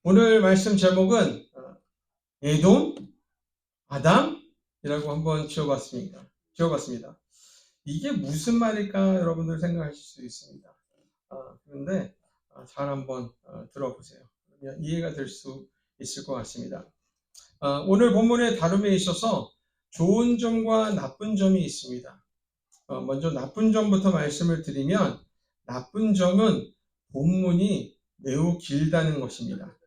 오늘 말씀 제목은 에돔, 아담이라고 한번 지어봤습니다. 이게 무슨 말일까 여러분들 생각하실 수 있습니다. 그런데 잘 한번 들어보세요. 그러면 이해가 될 수 있을 것 같습니다. 오늘 본문의 다름에 있어서 좋은 점과 나쁜 점이 있습니다. 먼저 나쁜 점부터 말씀을 드리면 나쁜 점은 본문이 매우 길다는 것입니다.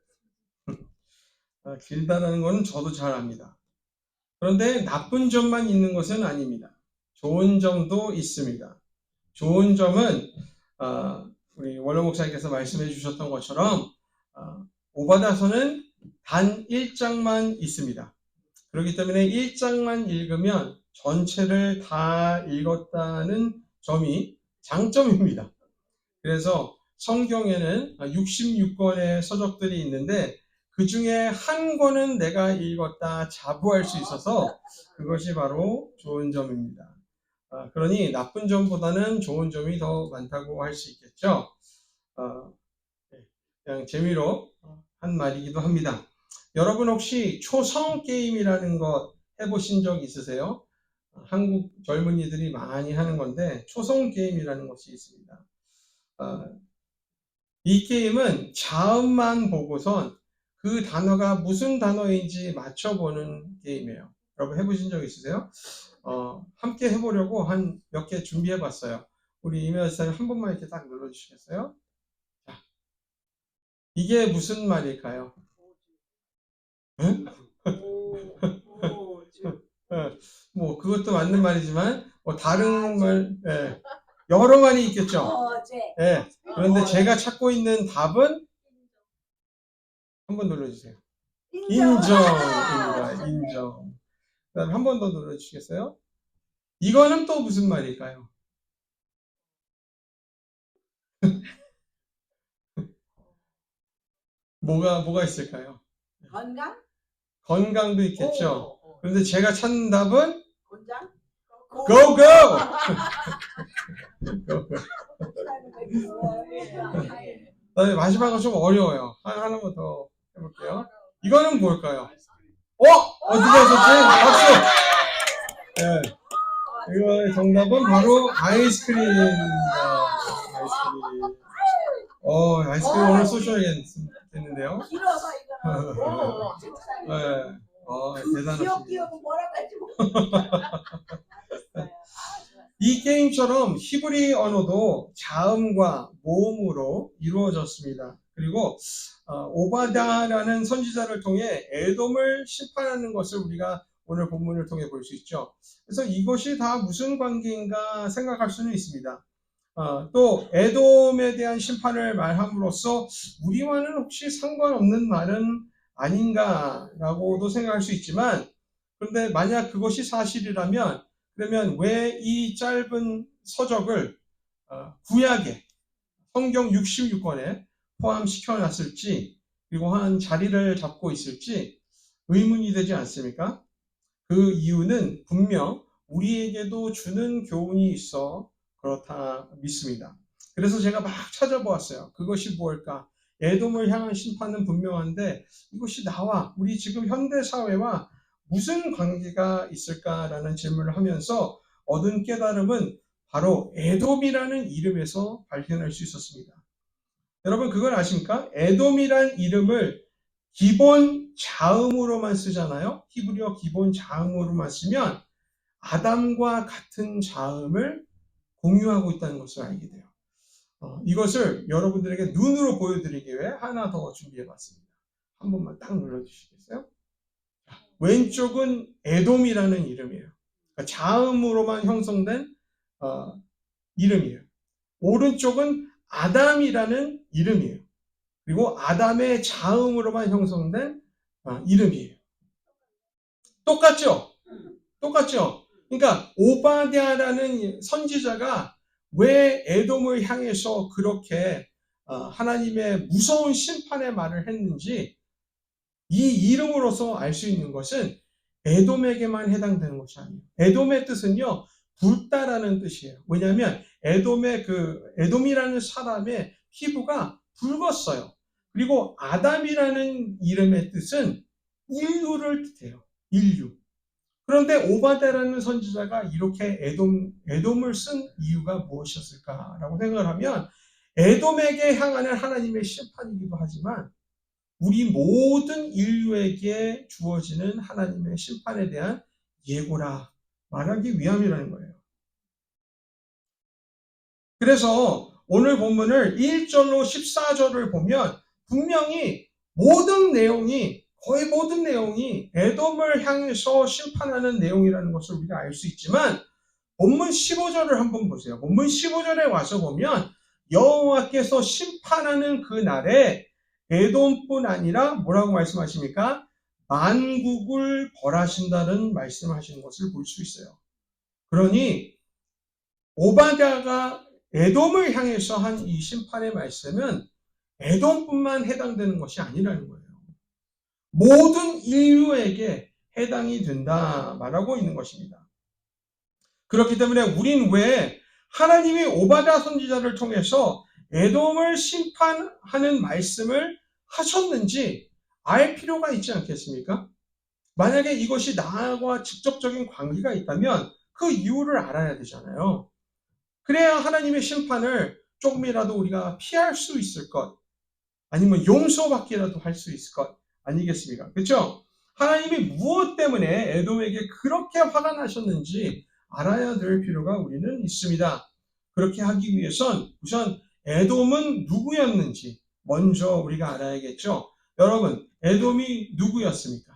길다라는 것은 저도 잘 압니다. 그런데 나쁜 점만 있는 것은 아닙니다. 좋은 점도 있습니다. 좋은 점은 우리 원로 목사님께서 말씀해 주셨던 것처럼 오바다서는 단 1장만 있습니다. 그렇기 때문에 1장만 읽으면 전체를 다 읽었다는 점이 장점입니다. 그래서 성경에는 66권의 서적들이 있는데 그 중에 한 권은 내가 읽었다 자부할 수 있어서 그것이 바로 좋은 점입니다. 그러니 나쁜 점보다는 좋은 점이 더 많다고 할 수 있겠죠. 그냥 재미로 한 말이기도 합니다. 여러분 혹시 초성 게임이라는 것 해보신 적 있으세요? 한국 젊은이들이 많이 하는 건데 초성 게임이라는 것이 있습니다. 이 게임은 자음만 보고선 그 단어가 무슨 단어인지 맞춰보는 게임이에요. 여러분 해보신 적 있으세요? 함께 해보려고 한 몇 개 준비해봤어요. 우리 이면 선생님 한 번만 이렇게 딱 눌러주시겠어요? 자, 이게 무슨 말일까요? 뭐 그것도 맞는 말이지만 다른 말, 여러 말이 있겠죠. 그런데 제가 찾고 있는 답은 한번 눌러주세요. 인정입니다. 인정. 그다음에 한 번 더 눌러주시겠어요? 이거는 또 무슨 말일까요? 뭐가 있을까요? 건강? 건강도 있겠죠. 그런데 제가 찾는 답은 곤장? 고고! 그다음에 마지막은 좀 어려워요. 하나만 더 해볼게요. 이거는 뭘까요? 어디가 있었지? 박수! 네. 이거의 정답은 바로 아이스크림입니다. 아이스크림. 아이스크림 오늘 쏘셔야겠는데요. 길어서 이거는. 네. 대단하십니다. 귀엽고 뭐라 가지고. 이 게임처럼 히브리 언어도 자음과 모음으로 이루어졌습니다. 그리고 오바다라는 선지자를 통해 에돔을 심판하는 것을 우리가 오늘 본문을 통해 볼 수 있죠. 그래서 이것이 다 무슨 관계인가 생각할 수는 있습니다. 또 에돔에 대한 심판을 말함으로써 우리와는 혹시 상관없는 말은 아닌가라고도 생각할 수 있지만, 그런데 만약 그것이 사실이라면 그러면 왜 이 짧은 서적을 구약에 성경 66권에 포함시켜 놨을지, 그리고 한 자리를 잡고 있을지 의문이 되지 않습니까? 그 이유는 분명 우리에게도 주는 교훈이 있어 그렇다 믿습니다. 그래서 제가 막 찾아보았어요. 그것이 무엇일까? 에돔을 향한 심판은 분명한데 이것이 나와 우리 지금 현대 사회와 무슨 관계가 있을까라는 질문을 하면서 얻은 깨달음은 바로 에돔이라는 이름에서 발견할 수 있었습니다. 여러분 그걸 아십니까? 에돔이란 이름을 기본 자음으로만 쓰잖아요. 히브리어 기본 자음으로만 쓰면 아담과 같은 자음을 공유하고 있다는 것을 알게 돼요. 이것을 여러분들에게 눈으로 보여드리기 위해 하나 더 준비해봤습니다. 한 번만 딱 눌러주시겠어요? 왼쪽은 에돔이라는 이름이에요. 그러니까 자음으로만 형성된 이름이에요. 오른쪽은 아담이라는 이름이에요. 그리고 아담의 자음으로만 형성된 이름이에요. 똑같죠? 똑같죠? 그러니까 오바댜라는 선지자가 왜 에돔을 향해서 그렇게 하나님의 무서운 심판의 말을 했는지 이 이름으로서 알 수 있는 것은 에돔에게만 해당되는 것이 아니에요. 에돔의 뜻은요, 붉다라는 뜻이에요. 왜냐하면 에돔이라는 사람의 피부가 붉었어요. 그리고 아담이라는 이름의 뜻은 인류를 뜻해요. 인류. 그런데 오바댜라는 선지자가 이렇게 에돔을 쓴 이유가 무엇이었을까라고 생각을 하면 에돔에게 향하는 하나님의 심판이기도 하지만 우리 모든 인류에게 주어지는 하나님의 심판에 대한 예고라 말하기 위함이라는 거예요. 그래서 오늘 본문을 1절로 14절을 보면 분명히 거의 모든 내용이 에돔을 향해서 심판하는 내용이라는 것을 우리가 알 수 있지만 본문 15절을 한번 보세요. 본문 15절에 와서 보면 여호와께서 심판하는 그 날에 에돔뿐 아니라 뭐라고 말씀하십니까? 만국을 벌하신다는 말씀을 하시는 것을 볼 수 있어요. 그러니 오바댜가 에돔을 향해서 한 이 심판의 말씀은 에돔뿐만 해당되는 것이 아니라는 거예요. 모든 인류에게 해당이 된다 말하고 있는 것입니다. 그렇기 때문에 우린 왜 하나님이 오바댜 선지자를 통해서 에돔을 심판하는 말씀을 하셨는지 알 필요가 있지 않겠습니까? 만약에 이것이 나와 직접적인 관계가 있다면 그 이유를 알아야 되잖아요. 그래야 하나님의 심판을 조금이라도 우리가 피할 수 있을 것, 아니면 용서받기라도 할 수 있을 것 아니겠습니까? 그렇죠? 하나님이 무엇 때문에 에돔에게 그렇게 화가 나셨는지 알아야 될 필요가 우리는 있습니다. 그렇게 하기 위해선 우선 에돔은 누구였는지 먼저 우리가 알아야겠죠. 여러분, 에돔이 누구였습니까?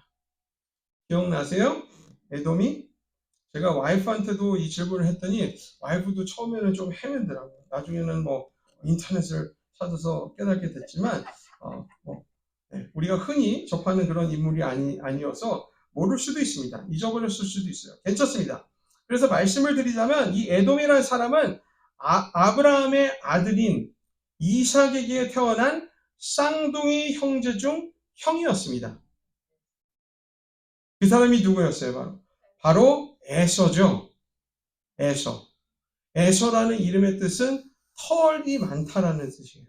기억나세요? 에돔이? 제가 와이프한테도 이 질문을 했더니 와이프도 처음에는 좀 헤매더라고요. 나중에는 뭐 인터넷을 찾아서 깨닫게 됐지만 우리가 흔히 접하는 그런 인물이 아니어서 모를 수도 있습니다. 잊어버렸을 수도 있어요. 괜찮습니다. 그래서 말씀을 드리자면 이 에돔이라는 사람은 아브라함의 아들인 이삭에게 태어난 쌍둥이 형제 중 형이었습니다. 그 사람이 누구였어요? 바로 에서죠. 에서. 에서라는 이름의 뜻은 털이 많다라는 뜻이에요.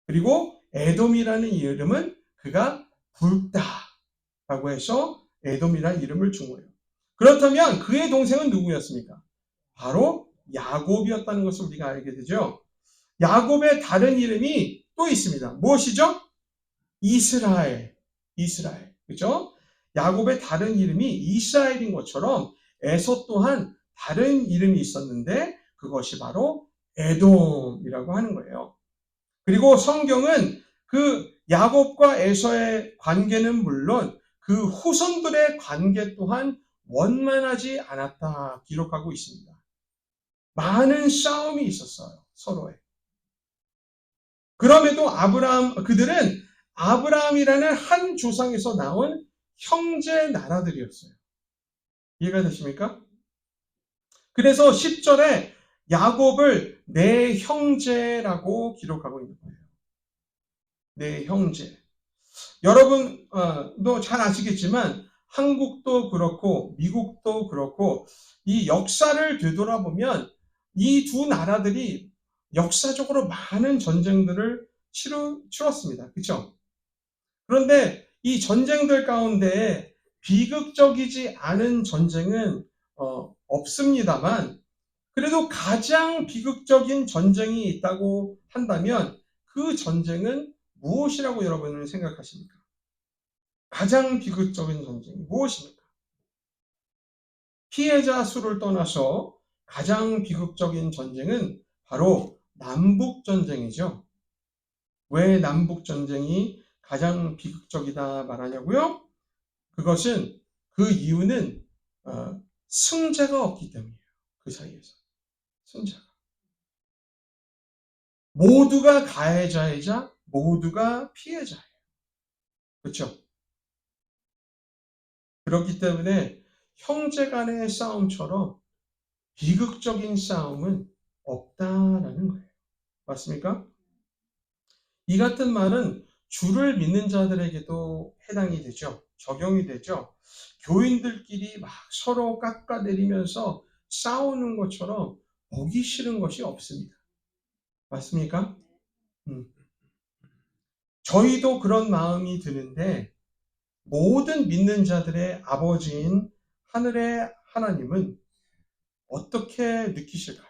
그리고 에돔이라는 이름은 그가 굵다라고 해서 에돔이라는 이름을 준 거예요. 그렇다면 그의 동생은 누구였습니까? 바로 야곱이었다는 것을 우리가 알게 되죠. 야곱의 다른 이름이 또 있습니다. 무엇이죠? 이스라엘. 그죠? 야곱의 다른 이름이 이스라엘인 것처럼 에서 또한 다른 이름이 있었는데 그것이 바로 에돔이라고 하는 거예요. 그리고 성경은 그 야곱과 에서의 관계는 물론 그 후손들의 관계 또한 원만하지 않았다 기록하고 있습니다. 많은 싸움이 있었어요. 서로에. 그럼에도 그들은 아브라함이라는 한 조상에서 나온 형제 나라들이었어요. 이해가 되십니까? 그래서 10절에 야곱을 내 형제라고 기록하고 있는 거예요. 내 형제. 여러분도 잘 아시겠지만 한국도 그렇고 미국도 그렇고 이 역사를 되돌아보면 이 두 나라들이 역사적으로 많은 전쟁들을 치렀습니다. 그렇죠? 그런데 이 전쟁들 가운데 비극적이지 않은 전쟁은 없습니다만 그래도 가장 비극적인 전쟁이 있다고 한다면 그 전쟁은 무엇이라고 여러분은 생각하십니까? 가장 비극적인 전쟁이 무엇입니까? 피해자 수를 떠나서 가장 비극적인 전쟁은 바로 남북전쟁이죠. 왜 남북전쟁이 가장 비극적이다 말하냐고요? 그것은 그 이유는 승자가 없기 때문이에요. 그 사이에서. 승자가. 모두가 가해자이자 모두가 피해자예요. 그렇죠? 그렇기 때문에 형제 간의 싸움처럼 비극적인 싸움은 없다라는 거예요. 맞습니까? 이 같은 말은 주를 믿는 자들에게도 해당이 되죠. 적용이 되죠. 교인들끼리 막 서로 깎아내리면서 싸우는 것처럼 보기 싫은 것이 없습니다. 맞습니까? 저희도 그런 마음이 드는데 모든 믿는 자들의 아버지인 하늘의 하나님은 어떻게 느끼실까요?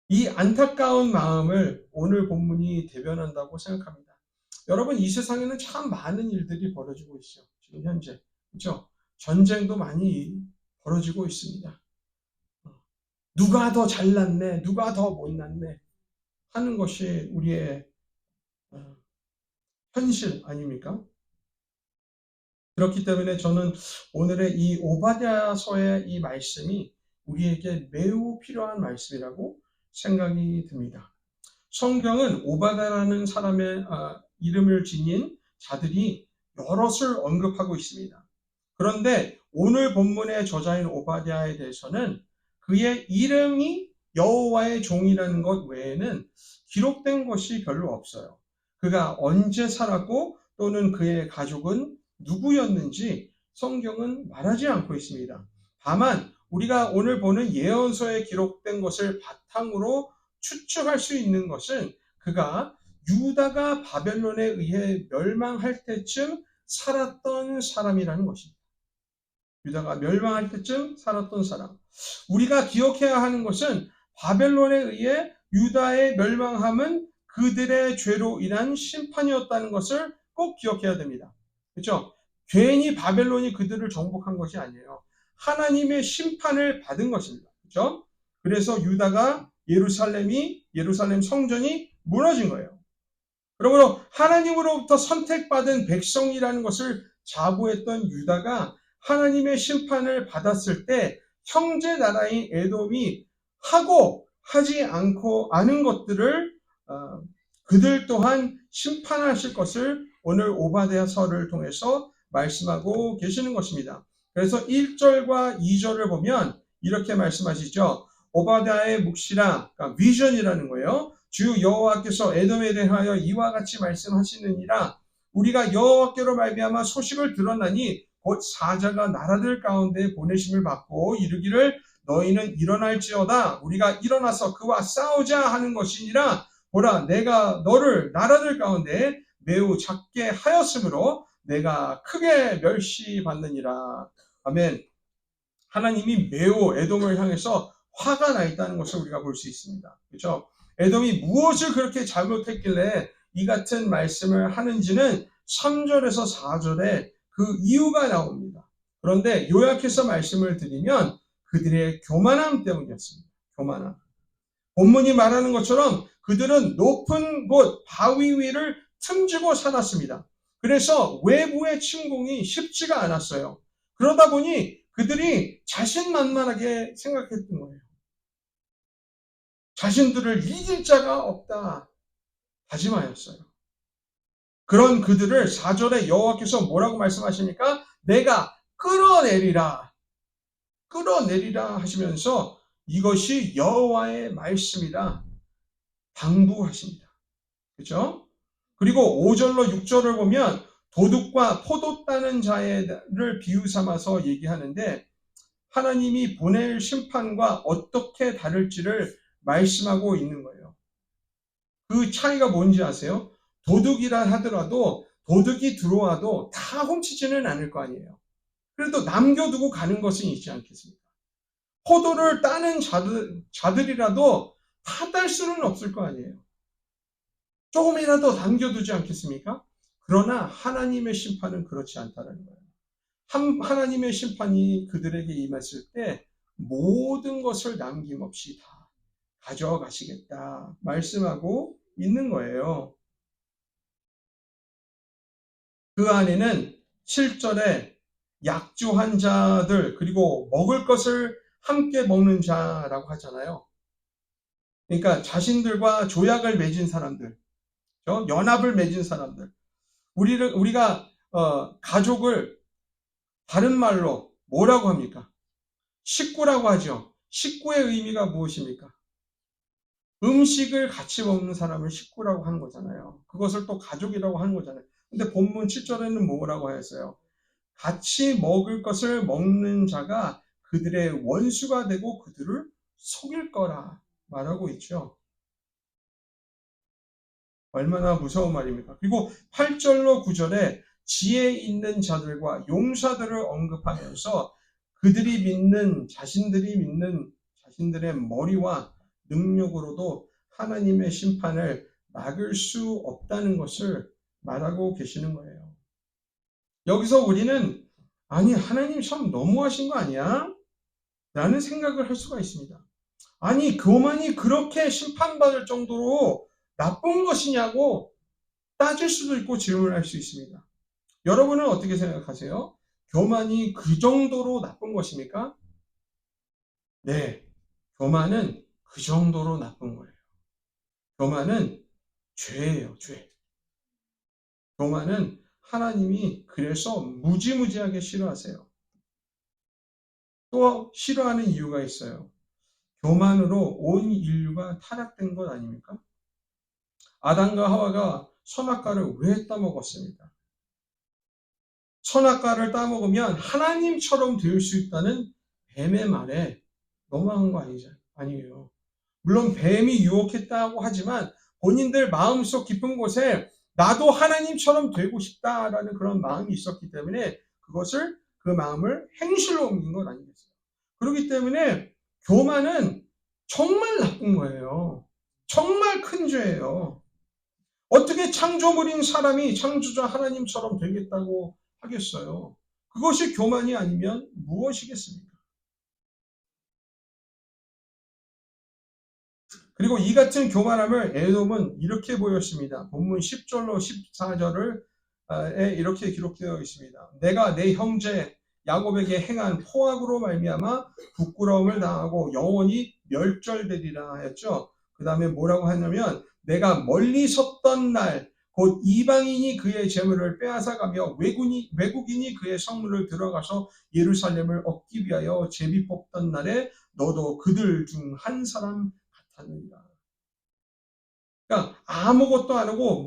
이 안타까운 마음을 오늘 본문이 대변한다고 생각합니다. 여러분, 이 세상에는 참 많은 일들이 벌어지고 있어요. 지금 현재. 그렇죠? 전쟁도 많이 벌어지고 있습니다. 누가 더 잘났네, 누가 더 못났네 하는 것이 우리의 현실 아닙니까? 그렇기 때문에 저는 오늘의 이 오바댜서의 이 말씀이 우리에게 매우 필요한 말씀이라고 생각이 듭니다. 성경은 오바댜라는 사람의 이름을 지닌 자들이 여럿을 언급하고 있습니다. 그런데 오늘 본문의 저자인 오바댜에 대해서는 그의 이름이 여호와의 종이라는 것 외에는 기록된 것이 별로 없어요. 그가 언제 살았고 또는 그의 가족은 누구였는지 성경은 말하지 않고 있습니다. 다만 우리가 오늘 보는 예언서에 기록된 것을 바탕으로 추측할 수 있는 것은 그가 유다가 바벨론에 의해 멸망할 때쯤 살았던 사람이라는 것입니다. 유다가 멸망할 때쯤 살았던 사람. 우리가 기억해야 하는 것은 바벨론에 의해 유다의 멸망함은 그들의 죄로 인한 심판이었다는 것을 꼭 기억해야 됩니다. 그렇죠? 괜히 바벨론이 그들을 정복한 것이 아니에요. 하나님의 심판을 받은 것입니다. 그렇죠? 그래서 유다가 예루살렘 성전이 무너진 거예요. 그러므로 하나님으로부터 선택받은 백성이라는 것을 자부했던 유다가 하나님의 심판을 받았을 때 형제 나라인 에돔이 하고 하지 않고 않은 것들을 그들 또한 심판하실 것을 오늘 오바댜서를 통해서 말씀하고 계시는 것입니다. 그래서 1절과 2절을 보면 이렇게 말씀하시죠. 오바댜의 묵시라, 그러니까 비전이라는 거예요. 주 여호와께서 에돔에 대하여 이와 같이 말씀하시느니라. 우리가 여호와께로 말미암아 소식을 들었나니 곧 사자가 나라들 가운데 보내심을 받고 이르기를 너희는 일어날지어다. 우리가 일어나서 그와 싸우자 하는 것이니라. 보라, 내가 너를 나라들 가운데 매우 작게 하였으므로 내가 크게 멸시받느니라. 아멘. 하나님이 매우 에돔을 향해서 화가 나 있다는 것을 우리가 볼 수 있습니다. 그렇죠? 에돔이 무엇을 그렇게 잘못했길래 이 같은 말씀을 하는지는 3절에서 4절에 그 이유가 나옵니다. 그런데 요약해서 말씀을 드리면 그들의 교만함 때문이었습니다. 교만함. 본문이 말하는 것처럼 그들은 높은 곳, 바위 위를 틈지고 살았습니다. 그래서 외부의 침공이 쉽지가 않았어요. 그러다 보니 그들이 자신만만하게 생각했던 거예요. 자신들을 이길 자가 없다 다짐하였어요. 그런 그들을 4절에 여호와께서 뭐라고 말씀하십니까? 내가 끌어내리라 하시면서 이것이 여호와의 말씀이라 당부하십니다. 그렇죠? 그리고 5절로 6절을 보면 도둑과 포도 따는 자를 비유 삼아서 얘기하는데 하나님이 보낼 심판과 어떻게 다를지를 말씀하고 있는 거예요. 그 차이가 뭔지 아세요? 도둑이라 하더라도 도둑이 들어와도 다 훔치지는 않을 거 아니에요. 그래도 남겨두고 가는 것은 있지 않겠습니까? 포도를 따는 자들이라도 다 딸 수는 없을 거 아니에요. 조금이라도 남겨두지 않겠습니까? 그러나 하나님의 심판은 그렇지 않다는 거예요. 하나님의 심판이 그들에게 임했을 때 모든 것을 남김없이 다 가져가시겠다 말씀하고 있는 거예요. 그 안에는 7절에 약조한 자들 그리고 먹을 것을 함께 먹는 자라고 하잖아요. 그러니까 자신들과 조약을 맺은 사람들, 연합을 맺은 사람들. 우리가 가족을 다른 말로 뭐라고 합니까? 식구라고 하죠. 식구의 의미가 무엇입니까? 음식을 같이 먹는 사람을 식구라고 하는 거잖아요. 그것을 또 가족이라고 하는 거잖아요. 근데 본문 7절에는 뭐라고 하였어요? 같이 먹을 것을 먹는 자가 그들의 원수가 되고 그들을 속일 거라 말하고 있죠. 얼마나 무서운 말입니까? 그리고 8절로 9절에 지혜 있는 자들과 용사들을 언급하면서 그들이 믿는 자신들이 믿는 자신들의 머리와 능력으로도 하나님의 심판을 막을 수 없다는 것을 말하고 계시는 거예요. 여기서 우리는 아니 하나님 참 너무하신 거 아니야? 라는 생각을 할 수가 있습니다. 아니 교만이 그렇게 심판받을 정도로 나쁜 것이냐고 따질 수도 있고 질문할 수 있습니다. 여러분은 어떻게 생각하세요? 교만이 그 정도로 나쁜 것입니까? 네, 교만은 그 정도로 나쁜 거예요. 교만은 죄예요, 죄. 교만은 하나님이 그래서 무지무지하게 싫어하세요. 또 싫어하는 이유가 있어요. 교만으로 온 인류가 타락된 것 아닙니까? 아담과 하와가 선악과를 왜 따먹었습니까? 선악과를 따먹으면 하나님처럼 될 수 있다는 뱀의 말에 너무한 거 아니에요. 물론 뱀이 유혹했다고 하지만 본인들 마음속 깊은 곳에 나도 하나님처럼 되고 싶다라는 그런 마음이 있었기 때문에 그 마음을 행실로 옮긴 건 아니겠어요. 그렇기 때문에 교만은 정말 나쁜 거예요. 정말 큰 죄예요. 어떻게 창조물인 사람이 창조자 하나님처럼 되겠다고 하겠어요? 그것이 교만이 아니면 무엇이겠습니까? 그리고 이 같은 교만함을 에돔은 이렇게 보였습니다. 본문 10절로 14절을 이렇게 기록되어 있습니다. 내가 내 형제 야곱에게 행한 포악으로 말미암아 부끄러움을 당하고 영원히 멸절되리라 하였죠. 그 다음에 뭐라고 하냐면 내가 멀리 섰던 날 곧 이방인이 그의 재물을 빼앗아가며 외국인이 그의 성문을 들어가서 예루살렘을 얻기 위하여 제비 뽑던 날에 너도 그들 중 한 사람 같았느니라. 그러니까 아무것도 안 하고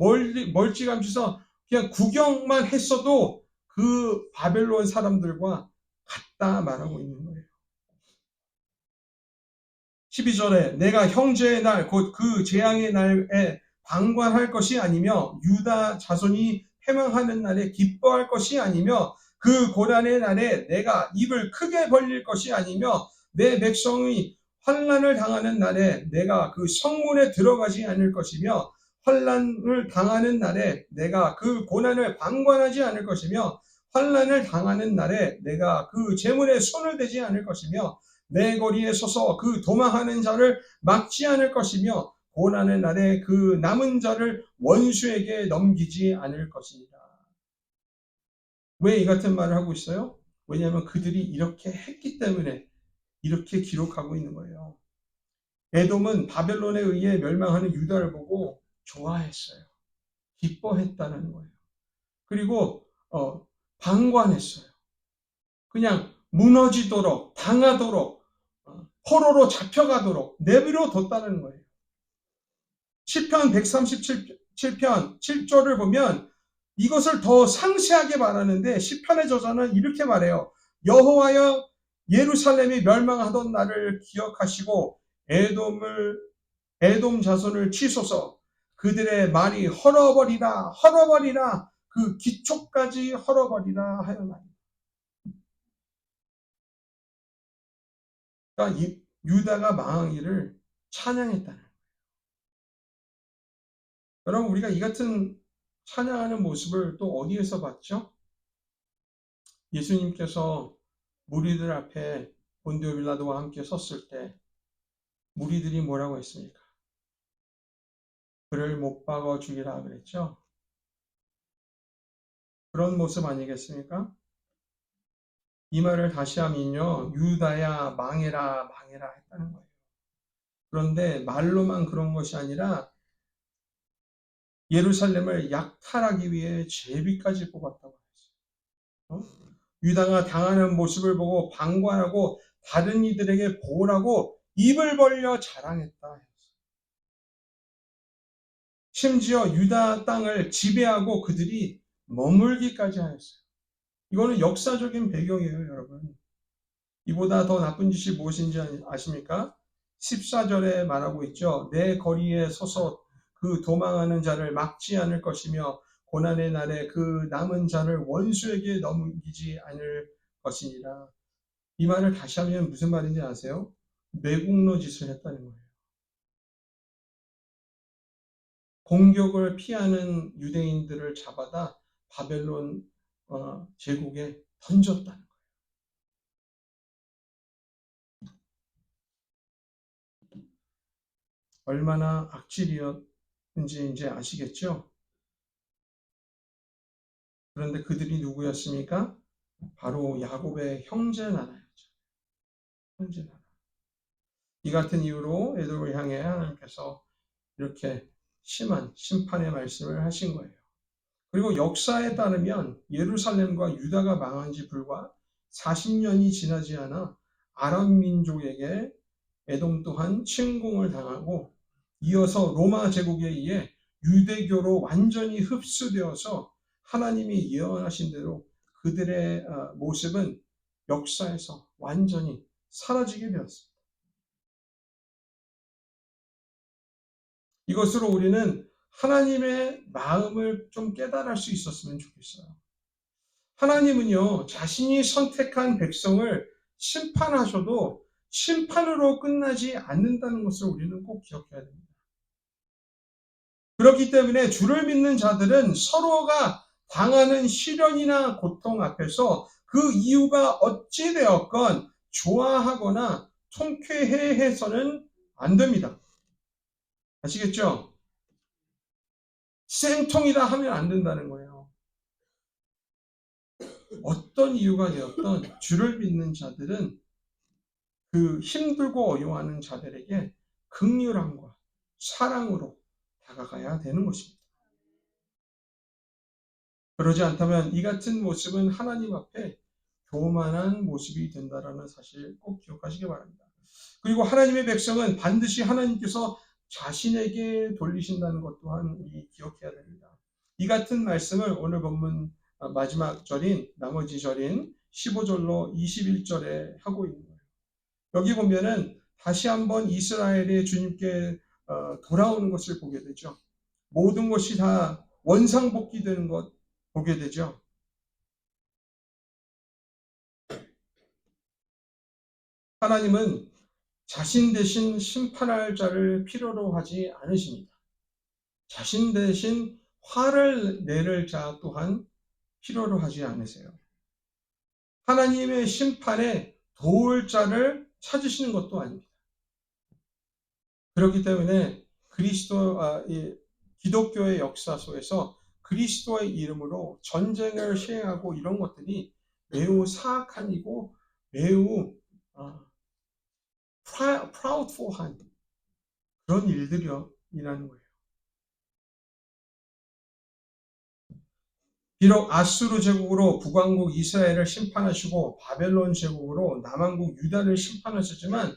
멀찌감치서 그냥 구경만 했어도 그 바벨론 사람들과 같다 말하고 있는 거예요. 12절에 내가 형제의 날 곧 그 재앙의 날에 방관할 것이 아니며 유다 자손이 패망하는 날에 기뻐할 것이 아니며 그 고난의 날에 내가 입을 크게 벌릴 것이 아니며 내 백성이 환난을 당하는 날에 내가 그 성문에 들어가지 않을 것이며 환난을 당하는 날에 내가 그 고난을 방관하지 않을 것이며 환난을 당하는 날에 내가 그 재물에 손을 대지 않을 것이며 내 거리에 서서 그 도망하는 자를 막지 않을 것이며 고난의 날에 그 남은 자를 원수에게 넘기지 않을 것이니라. 왜 이 같은 말을 하고 있어요? 왜냐하면 그들이 이렇게 했기 때문에 이렇게 기록하고 있는 거예요. 에돔은 바벨론에 의해 멸망하는 유다를 보고 좋아했어요. 기뻐했다는 거예요. 그리고 방관했어요. 그냥 무너지도록 당하도록 포로로 잡혀가도록 내버려 뒀다는 거예요. 시편 137편 7절을 보면 이것을 더 상세하게 말하는데 시편의 저자는 이렇게 말해요. 여호와여 예루살렘이 멸망하던 날을 기억하시고 에돔 자손을 치소서. 그들의 말이 헐어버리라 그 기초까지 헐어버리라 하였나니. 그러니까 유다가 망하기를 찬양했다는 거예요. 여러분 우리가 이 같은 찬양하는 모습을 또 어디에서 봤죠? 예수님께서 무리들 앞에 본디오 빌라도와 함께 섰을 때 무리들이 뭐라고 했습니까? 그를 못 박아 죽이라 그랬죠? 그런 모습 아니겠습니까? 이 말을 다시 하면요. 유다야 망해라 했다는 거예요. 그런데 말로만 그런 것이 아니라 예루살렘을 약탈하기 위해 제비까지 뽑았다고 했어요. 유다가 당하는 모습을 보고 방관하고 다른 이들에게 보라고 입을 벌려 자랑했다 했어요. 심지어 유다 땅을 지배하고 그들이 머물기까지 하였어요. 이거는 역사적인 배경이에요, 여러분. 이보다 더 나쁜 짓이 무엇인지 아십니까? 14절에 말하고 있죠. 내 거리에 서서 그 도망하는 자를 막지 않을 것이며 고난의 날에 그 남은 자를 원수에게 넘기지 않을 것이니라. 이 말을 다시 하면 무슨 말인지 아세요? 매국노 짓을 했다는 거예요. 공격을 피하는 유대인들을 잡아다 바벨론 제국에 던졌다는 거예요. 얼마나 악질이었는지 이제 아시겠죠? 그런데 그들이 누구였습니까? 바로 야곱의 형제 나라였죠. 형제 나라. 이 같은 이유로 에돔을 향해 하나님께서 이렇게 심한 심판의 말씀을 하신 거예요. 그리고 역사에 따르면 예루살렘과 유다가 망한 지 불과 40년이 지나지 않아 아람 민족에게 에돔 또한 침공을 당하고 이어서 로마 제국에 의해 유대교로 완전히 흡수되어서 하나님이 예언하신 대로 그들의 모습은 역사에서 완전히 사라지게 되었습니다. 이것으로 우리는 하나님의 마음을 좀 깨달을 수 있었으면 좋겠어요. 하나님은요, 자신이 선택한 백성을 심판하셔도 심판으로 끝나지 않는다는 것을 우리는 꼭 기억해야 됩니다. 그렇기 때문에 주를 믿는 자들은 서로가 당하는 시련이나 고통 앞에서 그 이유가 어찌 되었건 좋아하거나 통쾌해해서는 안 됩니다. 아시겠죠? 쌤통이다 하면 안 된다는 거예요. 어떤 이유가 되었던 주를 믿는 자들은 그 힘들고 어려워하는 자들에게 긍휼함과 사랑으로 다가가야 되는 것입니다. 그러지 않다면 이 같은 모습은 하나님 앞에 교만한 모습이 된다는 사실 꼭 기억하시기 바랍니다. 그리고 하나님의 백성은 반드시 하나님께서 자신에게 돌리신다는 것 또한 우리 기억해야 됩니다. 이 같은 말씀을 오늘 본문 마지막 절인 나머지 절인 15절로 21절에 하고 있는 거예요. 여기 보면은 다시 한번 이스라엘이 주님께 돌아오는 것을 보게 되죠. 모든 것이 다 원상복귀되는 것 보게 되죠. 하나님은 자신 대신 심판할 자를 필요로 하지 않으십니다. 자신 대신 화를 내릴 자 또한 필요로 하지 않으세요. 하나님의 심판에 도울 자를 찾으시는 것도 아닙니다. 그렇기 때문에 기독교의 역사 속에서 그리스도의 이름으로 전쟁을 시행하고 이런 것들이 매우 사악한 이고 매우 proudful한 그런 일들이라는 거예요. 비록 아수르 제국으로 북왕국 이스라엘을 심판하시고 바벨론 제국으로 남왕국 유다를 심판하셨지만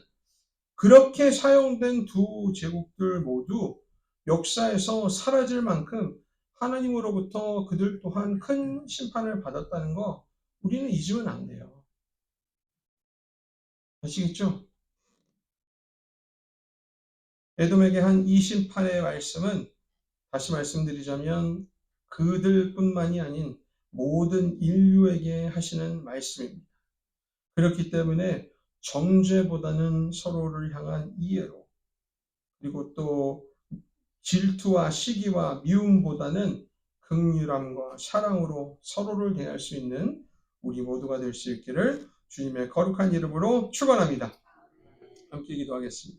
그렇게 사용된 두 제국들 모두 역사에서 사라질 만큼 하나님으로부터 그들 또한 큰 심판을 받았다는 거 우리는 잊으면 안 돼요. 아시겠죠? 에돔에게 한 이 심판의 말씀은 다시 말씀드리자면 그들뿐만이 아닌 모든 인류에게 하시는 말씀입니다. 그렇기 때문에 정죄보다는 서로를 향한 이해로 그리고 또 질투와 시기와 미움보다는 긍휼함과 사랑으로 서로를 대할 수 있는 우리 모두가 될 수 있기를 주님의 거룩한 이름으로 축원합니다. 함께 기도하겠습니다.